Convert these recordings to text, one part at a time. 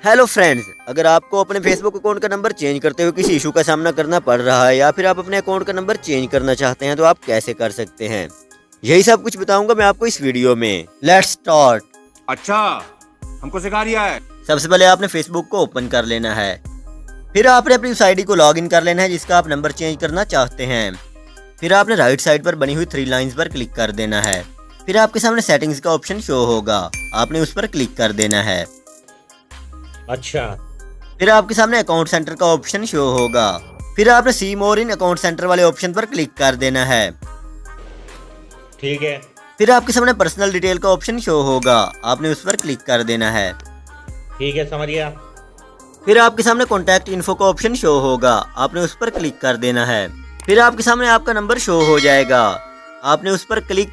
Hello friends, अगर आपको अपने फेसबुक अकाउंट का नंबर चेंज करते हुए किसी इशू का सामना करना पड़ रहा है या फिर आप अपने अकाउंट का नंबर चेंज करना चाहते हैं तो आप कैसे कर सकते हैं, यही सब कुछ बताऊंगा मैं आपको इस वीडियो में। Let's start. अच्छा, हमको सिखा रिया है। सबसे पहले आपने फेसबुक को ओपन कर लेना है, फिर आपने अपनी उस आईडी को लॉग इन कर लेना है जिसका आप नंबर चेंज करना चाहते हैं। फिर आपने राइट साइड पर बनी हुई 3 लाइंस पर क्लिक कर देना है। फिर आपके सामने सेटिंग्स का ऑप्शन शो होगा, आपने उस पर क्लिक कर देना है। अच्छा, फिर आपके सामने अकाउंट सेंटर का ऑप्शन शो होगा, फिर आपने सी मोर इन अकाउंट सेंटर वाले ऑप्शन पर क्लिक कर देना है। ठीक है। फिर आपके सामने पर्सनल डिटेल का ऑप्शन शो होगा, आपने उस पर क्लिक कर देना है। ठीक है, समझ गया। फिर आपके सामने कॉन्टैक्ट इन्फो का ऑप्शन शो होगा, आपने उस पर क्लिक कर देना है। फिर आपके सामने आपका नंबर शो हो जाएगा, आपने उस पर क्लिक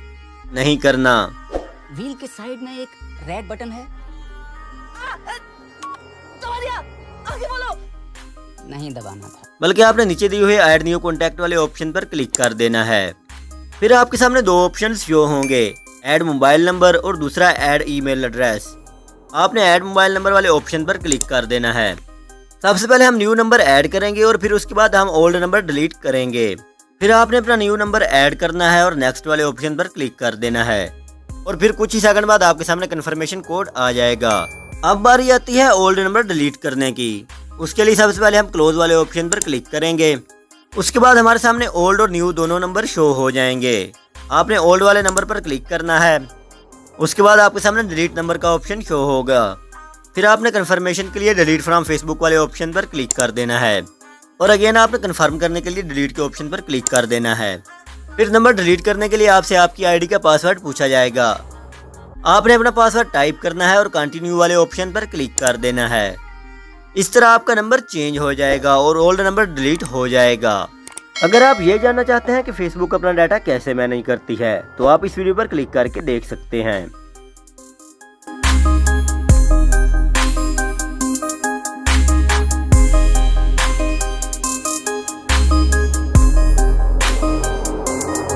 नहीं करना। व्हील के साइड में एक रेड बटन है, आगे बोलो। नहीं दबाना था, बल्कि आपने नीचे दिए हुए ऐड न्यू कॉन्टैक्ट वाले ऑप्शन पर क्लिक कर देना है। फिर आपके सामने 2 ऑप्शन शो होंगे, ऐड मोबाइल नंबर और दूसरा ऐड ईमेल एड्रेस। आपने ऐड मोबाइल नंबर वाले ऑप्शन पर क्लिक कर देना है। सबसे पहले हम न्यू नंबर ऐड करेंगे और फिर उसके बाद हम ओल्ड नंबर डिलीट करेंगे। फिर आपने अपना न्यू नंबर ऐड करना है और नेक्स्ट वाले ऑप्शन पर क्लिक कर देना है और फिर कुछ ही सेकंड बाद आपके सामने कन्फर्मेशन कोड आ जाएगा। अब बारी आती है ओल्ड नंबर डिलीट करने की। उसके लिए सबसे पहले हम क्लोज वाले ऑप्शन पर क्लिक करेंगे। उसके बाद हमारे सामने ओल्ड और न्यू दोनों नंबर शो हो जाएंगे। आपने ओल्ड वाले नंबर पर क्लिक करना है, उसके बाद आपके सामने डिलीट नंबर का ऑप्शन शो होगा। फिर आपने कन्फर्मेशन के लिए डिलीट फ्रॉम फेसबुक वाले ऑप्शन पर क्लिक कर देना है और अगेन आपने कन्फर्म करने के लिए डिलीट के ऑप्शन पर क्लिक कर देना है। फिर नंबर डिलीट करने के लिए आपसे आपकी आईडी का पासवर्ड पूछा जाएगा। आपने अपना पासवर्ड टाइप करना है और कंटिन्यू वाले ऑप्शन पर क्लिक कर देना है। इस तरह आपका नंबर चेंज हो जाएगा और ओल्ड नंबर डिलीट हो जाएगा। अगर आप ये जानना चाहते हैं कि फेसबुक अपना डाटा कैसे मैनेज करती है तो आप इस वीडियो पर क्लिक करके देख सकते हैं।